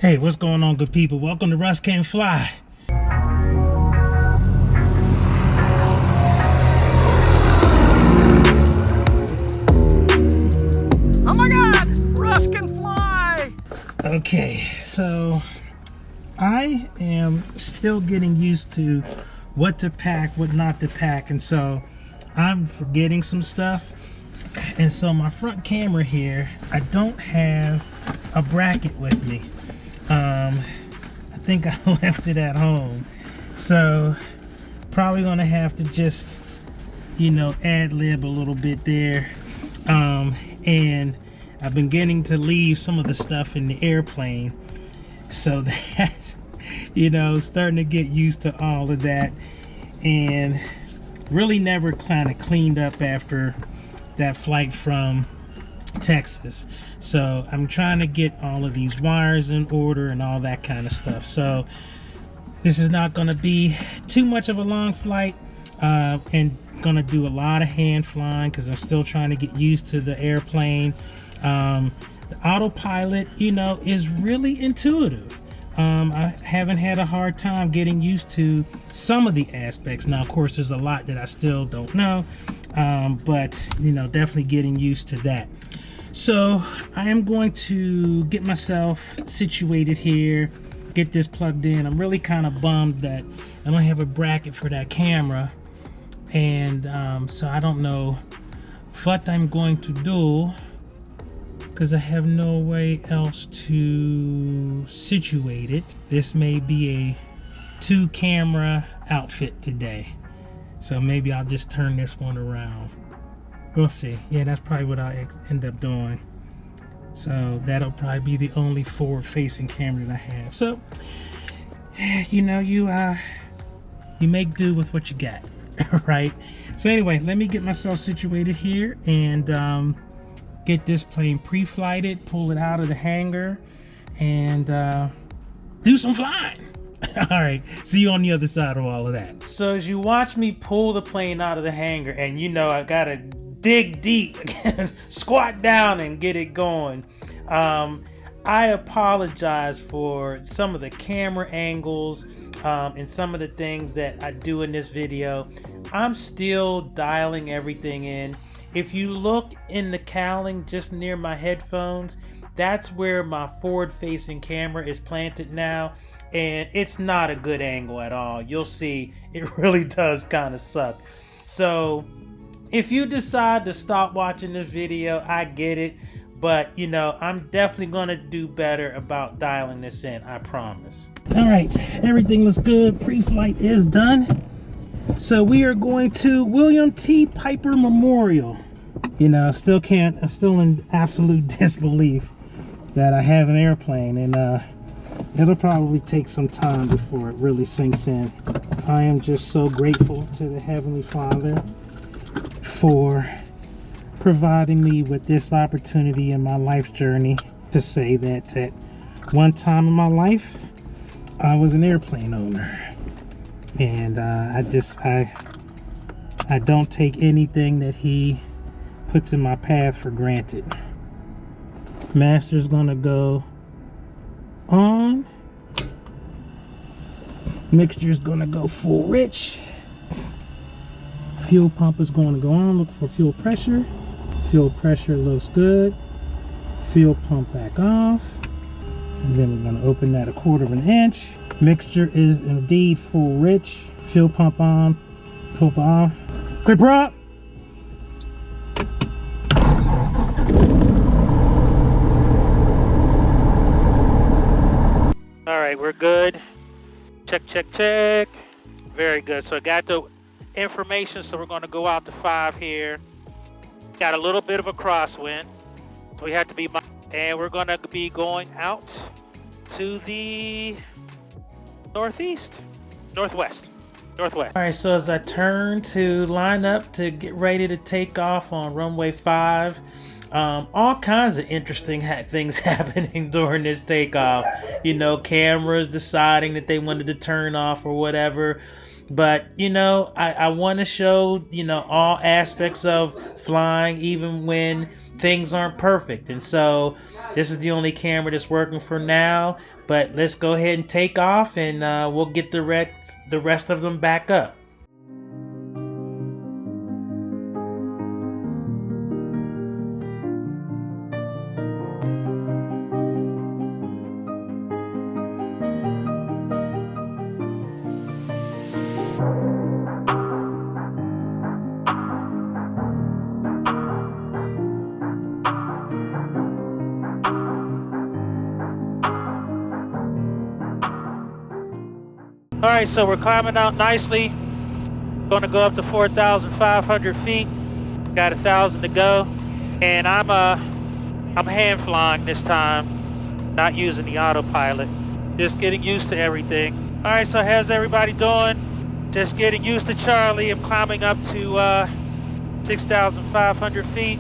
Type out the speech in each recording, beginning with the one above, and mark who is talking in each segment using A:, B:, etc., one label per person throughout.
A: Hey, what's going on, good people? Welcome to Russ Can Fly.
B: Oh my God! Russ can fly!
A: Okay, so I am still getting used to what to pack, what not to pack, and so I'm forgetting some stuff. And so my front camera here, I don't have a bracket with me. I think I left it at home, so probably gonna have to just, ad-lib a little bit there. And I've been getting to leave some of the stuff in the airplane, so that's, starting to get used to all of that, and really never kind of cleaned up after that flight from Texas. So I'm trying to get all of these wires in order and all that kind of stuff. So this is not going to be too much of a long flight, and going to do a lot of hand flying because I'm still trying to get used to the airplane. The autopilot, is really intuitive. I haven't had a hard time getting used to some of the aspects. Now, of course, there's a lot that I still don't know, but definitely getting used to that. So I am going to get myself situated here, get this plugged in. I'm really kind of bummed that I don't have a bracket for that camera, and so I don't know what I'm going to do because I have no way else to situate it. This may be a 2-camera outfit today, so maybe I'll just turn this one around. We'll see. Yeah, that's probably what I'll end up doing. So that'll probably be the only forward-facing camera that I have. So, you make do with what you got, right? So anyway, let me get myself situated here and get this plane pre-flighted, pull it out of the hangar, and do some flying. All right, see you on the other side of all of that. So as you watch me pull the plane out of the hangar, and I gotta dig deep, squat down and get it going. I apologize for some of the camera angles and some of the things that I do in this video. I'm still dialing everything in. If you look in the cowling just near my headphones, that's where my forward-facing camera is planted now, and it's not a good angle at all. You'll see it really does kind of suck. So if you decide to stop watching this video, I get it, but I'm definitely gonna do better about dialing this in, I promise. All right, everything looks good. Pre-flight is done. So we are going to William T. Piper Memorial. I'm still in absolute disbelief that I have an airplane, and it'll probably take some time before it really sinks in. I am just so grateful to the Heavenly Father for providing me with this opportunity in my life's journey to say that at one time in my life I was an airplane owner, and I don't take anything that he puts in my path for granted. Master's gonna go on, mixture's gonna go full rich, fuel pump is going to go on. Look for fuel pressure. Fuel pressure looks good. Fuel pump back off. And then we're going to open that 1/4 inch. Mixture is indeed full rich. Fuel pump on. Pump off. Clipper up. All right, we're good. Check, check, check. Very good. So I got the information, so we're going to go out to 5 here. Got a little bit of a crosswind, so we have to be, and we're going to be going out to the northwest. All right, so as I turn to line up to get ready to take off on runway 5, all kinds of interesting things happening during this takeoff. Cameras deciding that they wanted to turn off or whatever.
C: But, you know, I want to show, you know, all aspects of flying, even when things aren't perfect. And so this is the only camera that's working for now. But let's go ahead and take off, and we'll get the rest of them back up.
D: All right, so we're climbing out nicely. Going to go up to 4,500 feet. Got 1,000 to go, and I'm hand flying this time, not using the autopilot. Just getting used to everything. All right, so how's everybody doing? Just getting used to Charlie. I'm climbing up to 6,500 feet,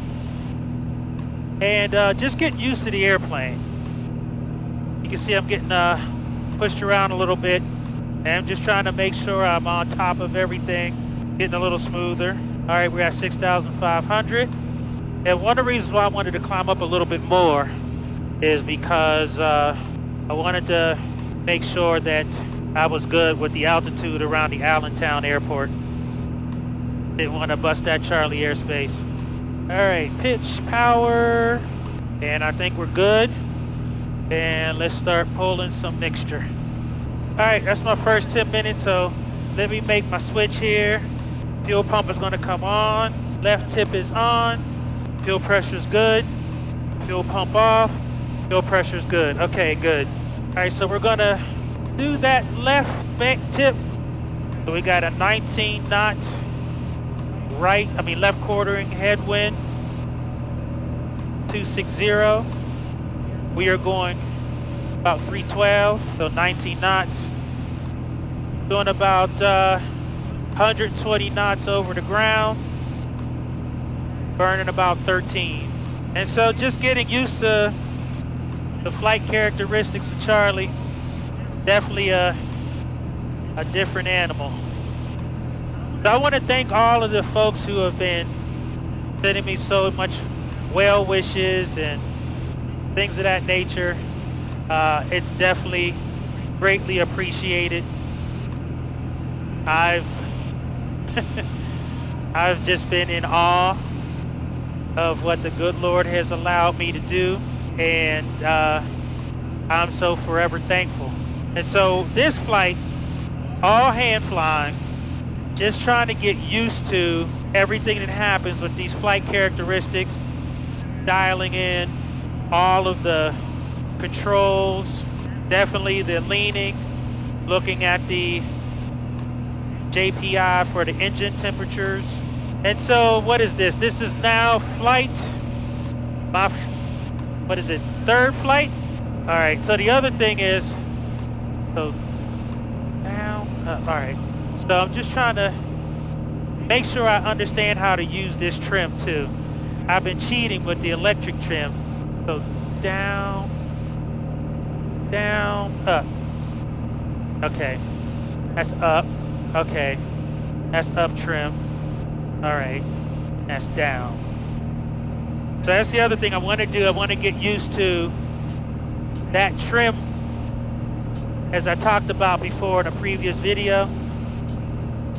D: and just getting used to the airplane. You can see I'm getting pushed around a little bit. And I'm just trying to make sure I'm on top of everything, getting a little smoother. All right, we're at 6,500. And one of the reasons why I wanted to climb up a little bit more is because I wanted to make sure that I was good with the altitude around the Allentown airport. Didn't want to bust that Charlie airspace. All right, pitch, power, and I think we're good. And let's start pulling some mixture. Alright, that's my first 10 minutes, so let me make my switch here. Fuel pump is going to come on. Left tip is on. Fuel pressure is good. Fuel pump off. Fuel pressure is good. Okay, good. Alright, so we're going to do that left back tip. So we got a 19 knot left quartering headwind. 260. We are going about 312, so 19 knots. Doing about 120 knots over the ground. Burning about 13. And so just getting used to the flight characteristics of Charlie. Definitely a different animal. So I want to thank all of the folks who have been sending me so much well wishes and things of that nature. It's definitely greatly appreciated. I've just been in awe of what the good Lord has allowed me to do, and I'm so forever thankful. And so this flight, all hand flying, just trying to get used to everything that happens with these flight characteristics, dialing in all of the controls, definitely the leaning, looking at the JPI for the engine temperatures. And so what is this? This is now flight, third flight? All right, so the other thing is, so now, all right. So I'm just trying to make sure I understand how to use this trim too. I've been cheating with the electric trim. So down, up. Okay, that's up. Okay, that's up trim. All right, that's down. So that's the other thing I want to do. I want to get used to that trim, as I talked about before in a previous video.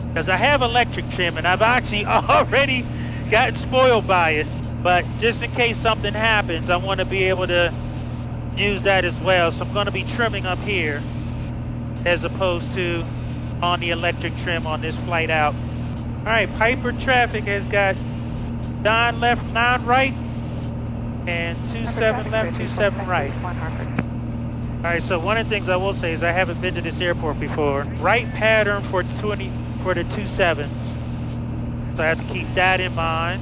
D: Because I have electric trim and I've actually already gotten spoiled by it. But just in case something happens, I want to be able to use that as well. So I'm going to be trimming up here as opposed to on the electric trim on this flight out. All right, Piper traffic has got 9 left, 9 right, and 27 left, 27 right. All right, so one of the things I will say is I haven't been to this airport before. Right pattern for the 27s. So I have to keep that in mind.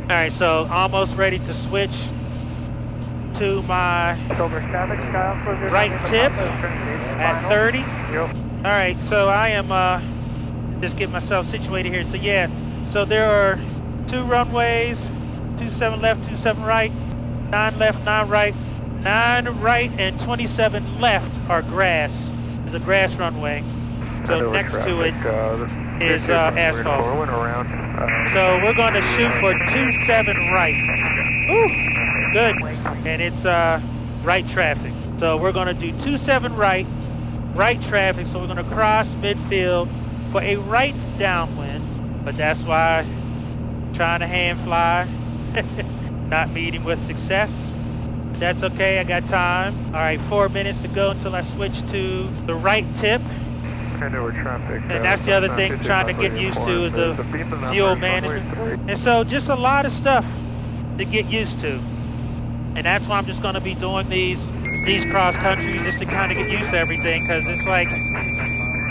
D: All right, so almost ready to switch to my right tip at 30. All right, so I am just getting myself situated here. So yeah, so there are 2 runways, 27 left, 27 right, 9 left, 9 right, 9 right, and 27 left are grass. There's a grass runway. So next to it is asphalt. So we're going to shoot for 27 right. Ooh, good. And it's right traffic. So we're going to do 27 right traffic. So we're going to cross midfield for a right downwind. But that's why I'm trying to hand fly. Not meeting with success. That's okay, I got time. All right, 4 minutes to go until I switch to the right tip. And that's the other thing I'm trying to get used to is the fuel management. And so just a lot of stuff to get used to. And that's why I'm just going to be doing these cross countries just to kind of get used to everything, because it's like,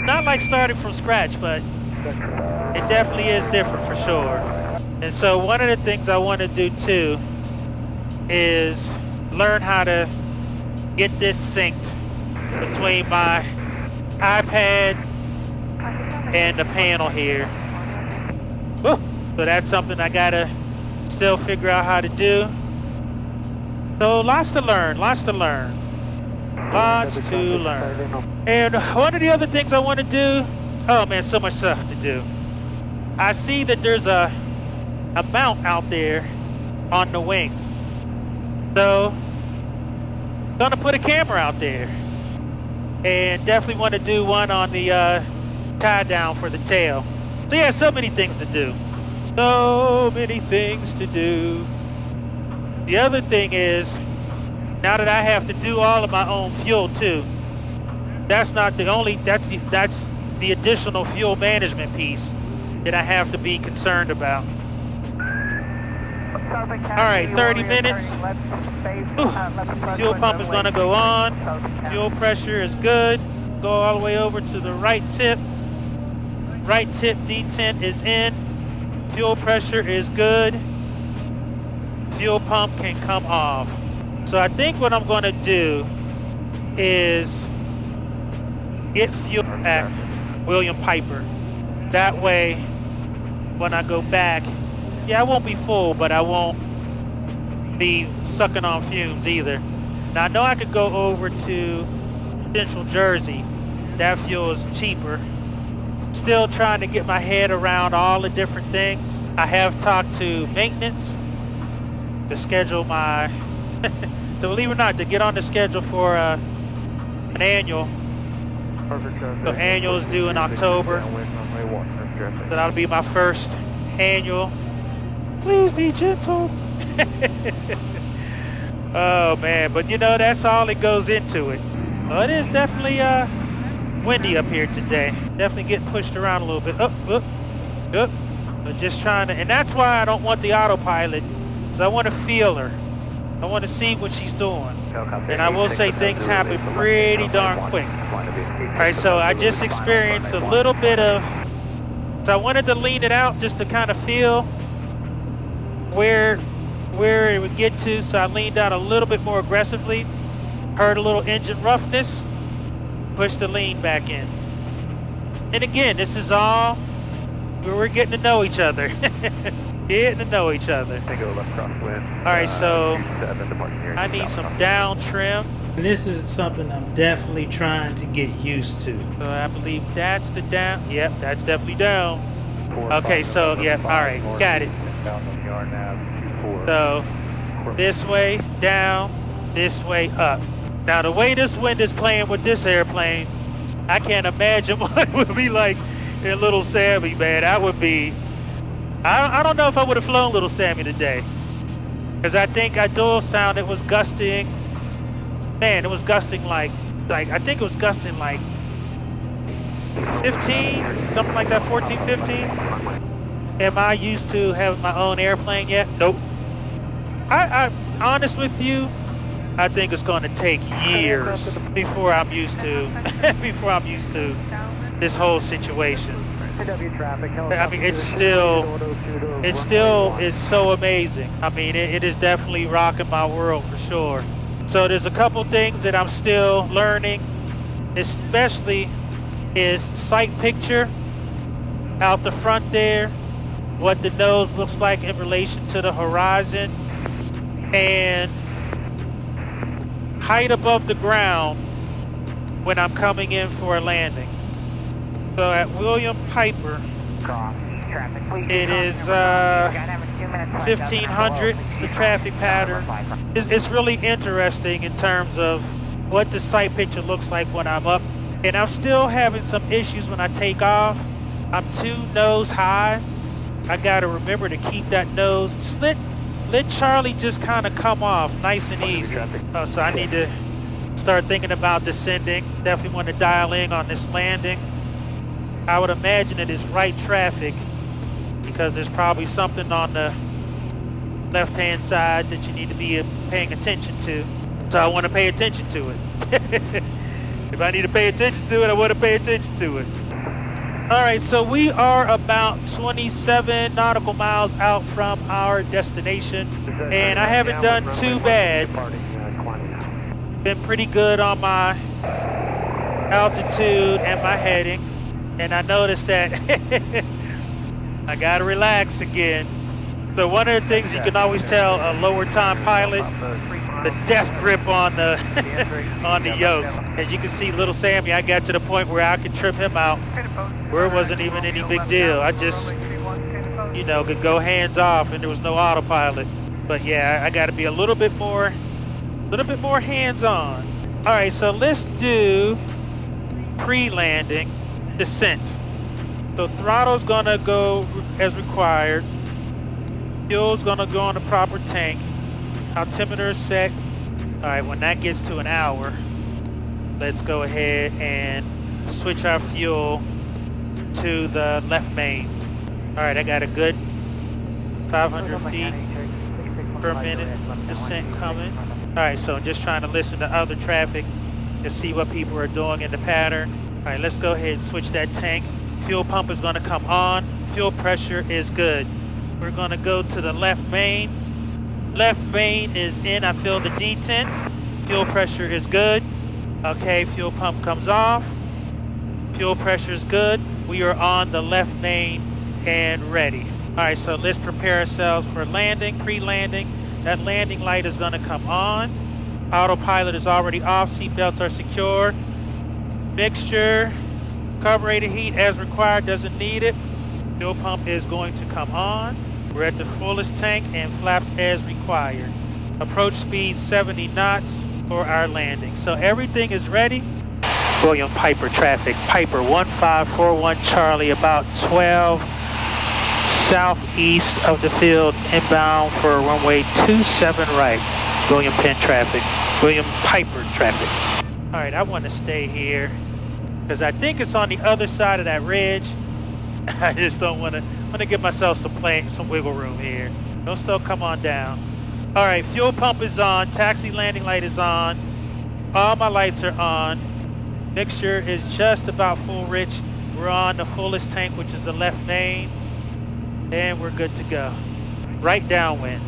D: not like starting from scratch, but it definitely is different for sure. And so one of the things I want to do too is learn how to get this synced between my iPad and the panel here. Woo! So that's something I gotta still figure out how to do. So lots to learn. And one of the other things I want to do, oh man, so much stuff to do. I see that there's a mount out there on the wing. So gonna put a camera out there. And definitely want to do one on the tie down for the tail. So yeah, so many things to do. The other thing is, now that I have to do all of my own fuel too, that's the additional fuel management piece that I have to be concerned about. All right, 30 minutes. Fuel pump is going to go on. Fuel pressure is good. Go all the way over to the right tip. Right tip detent is in. Fuel pressure is good. Fuel pump can come off. So I think what I'm going to do is get fuel at William Piper. That way, when I go back, yeah, I won't be full, but I won't be sucking on fumes either. Now I know I could go over to Central Jersey. That fuel is cheaper. Still trying to get my head around all the different things. I have talked to maintenance to schedule my, believe it or not, to get on the schedule for an annual. So annual is due in October. So that'll be my first annual. Please be gentle. Oh man, but you know, that's all that goes into it. Well, it is definitely windy up here today. Definitely getting pushed around a little bit. Up. But just trying to, and that's why I don't want the autopilot, because I want to feel her. I want to see what she's doing. And I will say things happen pretty darn quick. Alright, so I just experienced a little bit of, so I wanted to lean it out just to kind of feel where it would get to, so I leaned out a little bit more aggressively, heard a little engine roughness, pushed the lean back in. And again, this is all where we're getting to know each other. Alright, so I need some down trim.
A: And this is something I'm definitely trying to get used to.
D: So I believe that's the down. Yep, that's definitely down. Okay, so yeah, alright, got it. So this way down, this way up. Now the way this wind is playing with this airplane, I can't imagine what it would be like in Little Sammy, man. I would be, I don't know if I would have flown Little Sammy today, because I think I dual sound it was gusting. Man, it was gusting like I think it was gusting like 15, something like that, 14, 15. Am I used to having my own airplane yet? Nope. I honest with you, I think it's going to take years before I'm used to this whole situation. I mean, it still is so amazing. I mean, it is definitely rocking my world for sure. So there's a couple things that I'm still learning, especially is sight picture out the front there, what the nose looks like in relation to the horizon, and height above the ground when I'm coming in for a landing. So at William Piper, it is 1500, the traffic pattern. It's really interesting in terms of what the sight picture looks like when I'm up. And I'm still having some issues when I take off. I'm too nose high. I gotta remember to keep that nose. Just let Charlie just kind of come off nice and easy. So I need to start thinking about descending. Definitely want to dial in on this landing. I would imagine it is right traffic because there's probably something on the left-hand side that you need to be paying attention to. So I want to pay attention to it. If I need to pay attention to it, I want to pay attention to it. All right, so we are about 27 nautical miles out from our destination, and I haven't done too bad. Been pretty good on my altitude and my heading, and I noticed that I gotta relax again. So one of the things you can always tell a lower time pilot, the death grip on the on the yoke. As you can see, little Sammy, I got to the point where I could trip him out, where it wasn't even any big deal. I just, you know, could go hands off and there was no autopilot. But yeah, I got to be a little bit more hands-on. All right, so let's do pre-landing descent. So throttle's gonna go as required. Fuel's gonna go on the proper tank. Altimeter is set. All right, when that gets to an hour, let's go ahead and switch our fuel to the left main. All right, I got a good 500 feet per minute descent coming. All right, so I'm just trying to listen to other traffic to see what people are doing in the pattern. All right, let's go ahead and switch that tank. Fuel pump is gonna come on. Fuel pressure is good. We're gonna go to the left main. Left main is in, I feel the detents. Fuel pressure is good. Okay, fuel pump comes off. Fuel pressure is good. We are on the left main and ready. All right, so let's prepare ourselves for landing, pre-landing. That landing light is gonna come on. Autopilot is already off, seatbelts are secure. Mixture, carburetor heat as required, doesn't need it. Fuel pump is going to come on. We're at the fullest tank and flaps as required. Approach speed 70 knots for our landing. So everything is ready. William Piper traffic, Piper 1541 Charlie, about 12 southeast of the field, inbound for runway 27 right. William Penn traffic, William Piper traffic. All right, I want to stay here because I think it's on the other side of that ridge. I just don't want to give myself some wiggle room here. Don't still come on down. All right, fuel pump is on, taxi landing light is on, all my lights are on. Mixture is just about full rich. We're on the fullest tank, which is the left main, and we're good to go. Right downwind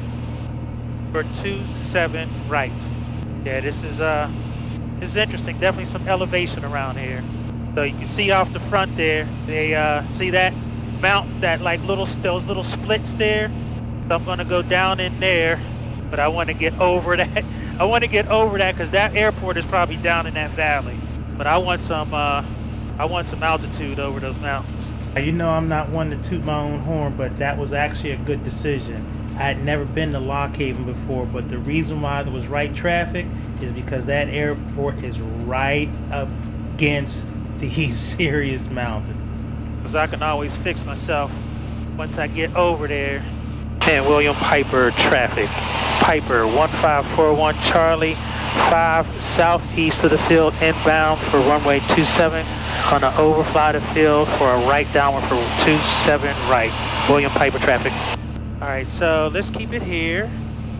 D: for 27 right. Yeah, this is interesting. Definitely some elevation around here. So you can see off the front there, they see that mountain, that like those little splits there. So I'm gonna go down in there, but I want to get over that. I want to get over that because that airport is probably down in that valley. But I want some altitude over those mountains.
C: You know, I'm not one to toot my own horn, but that was actually a good decision. I had never been to Lock Haven before, but the reason why there was right traffic is because that airport is right up against these serious mountains.
D: Because I can always fix myself once I get over there. And William Piper traffic. Piper 1541 Charlie, 5 southeast of the field, inbound for runway 27. Gonna overfly the field for a right downward for 27 right. William Piper traffic. All right, so let's keep it here.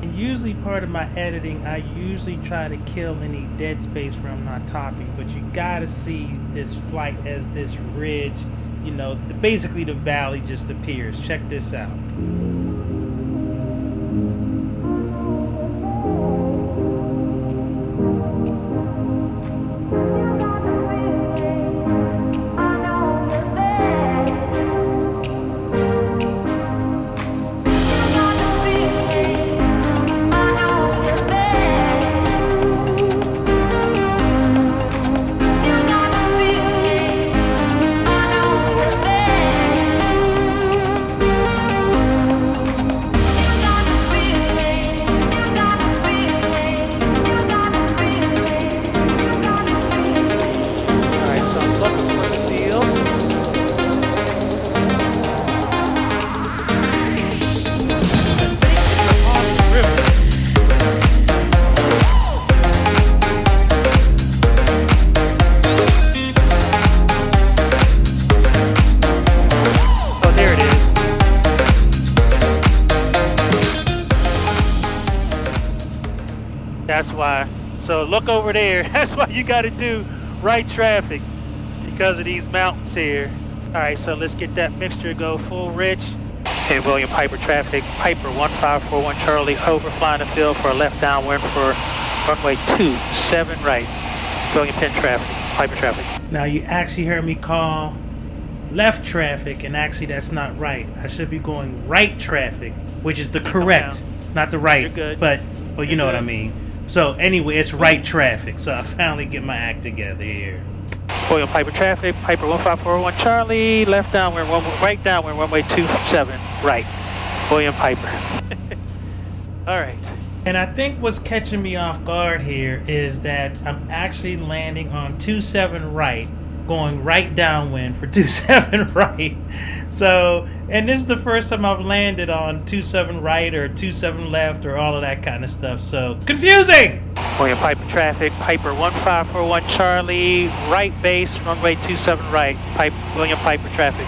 C: And usually part of my editing, I usually try to kill any dead space where I'm not talking, but you gotta see this flight as this ridge, you know, basically the valley just appears. Check this out.
D: So look over there. That's why you got to do right traffic because of these mountains here. All right, so let's get that mixture to go full rich. Okay, William Piper traffic, Piper 1541 Charlie, over flying the field for a left downwind for runway 27 right. William Penn traffic, Piper traffic.
C: Now you actually heard me call left traffic, and actually that's not right. I should be going right traffic, which is the correct, not the right.
D: You're good.
C: But, well, you know what I mean. So anyway, it's right traffic. So I finally get my act together here.
D: William Piper traffic, Piper 1541 Charlie, left downwind, right downwind, runway 27 right. William Piper. All right.
C: And I think what's catching me off guard here is that I'm actually landing on 27 right, going right downwind for 27 right. So, and this is the first time I've landed on 27 right or 27 left or all of that kind of stuff. So, confusing!
D: William Piper traffic, Piper 1541 Charlie, right base, runway 27 right. William Piper traffic.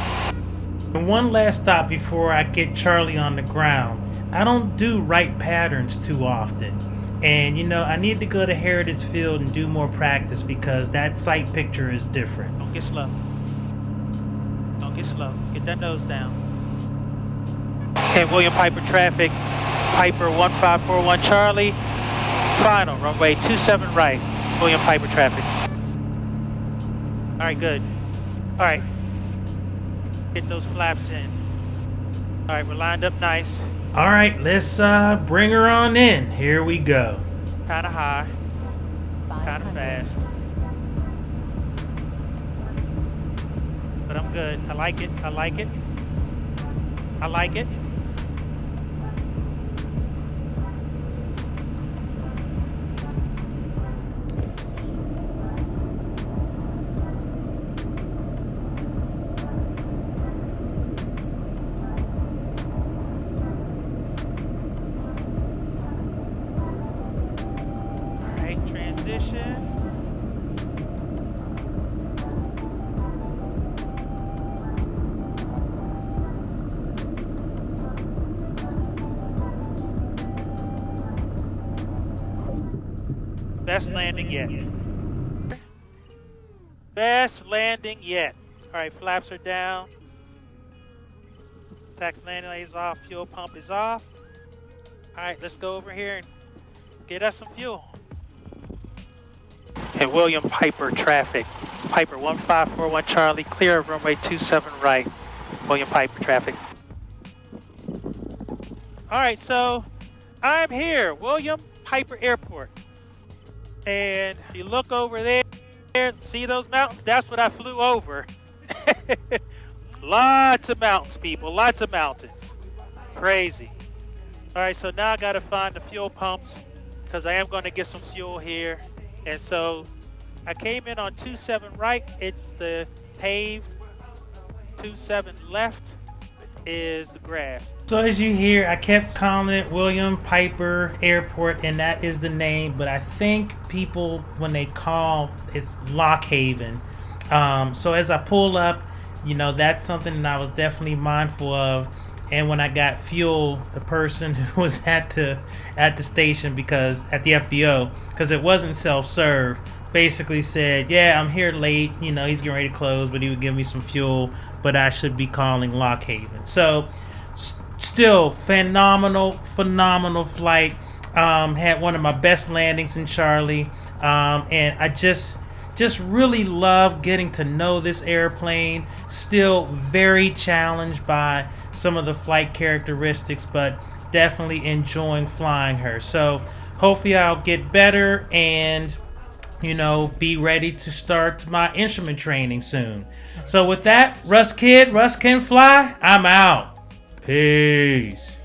C: And one last stop before I get Charlie on the ground. I don't do right patterns too often. And, you know, I need to go to Heritage Field and do more practice because that sight picture is different.
D: Don't get slow. Don't get slow. Get that nose down. Okay, William Piper traffic, Piper 1541 Charlie, final, runway 27 right, William Piper traffic. All right, good. All right, get those flaps in. All right, we're lined up nice.
C: All right, let's bring her on in. Here we go.
D: Kind of high, kind of fast. But I'm good. I like it. I like it. I like it. Best landing yet. Best landing yet. All right, flaps are down. Tax landing light is off. Fuel pump is off. All right, let's go over here and get us some fuel. Okay, William Piper traffic. Piper 1541 Charlie, clear of runway 27 right. William Piper traffic. All right, so I'm here, William Piper Airport. And if you look over there, see those mountains? That's what I flew over. Lots of mountains, people, lots of mountains. Crazy. All right, so now I gotta find the fuel pumps because I am gonna get some fuel here. And so I came in on 27 right, it's the paved. 27 left is the grass.
C: So as you hear, I kept calling it William Piper Airport, and that is the name, but I think people, when they call, it's Lock Haven. So as I pull up, you know, that's something that I was definitely mindful of. And when I got fuel, the person who was at the station, because at the FBO, because it wasn't self-serve, basically said, yeah, I'm here late, you know, he's getting ready to close, but he would give me some fuel, but I should be calling Lock Haven. So still phenomenal flight. Had one of my best landings in Charlie, and I just really love getting to know this airplane. Still very challenged by some of the flight characteristics, but definitely enjoying flying her. So hopefully I'll get better and, you know, be ready to start my instrument training soon. So with that, Russ can fly. I'm out. Peace.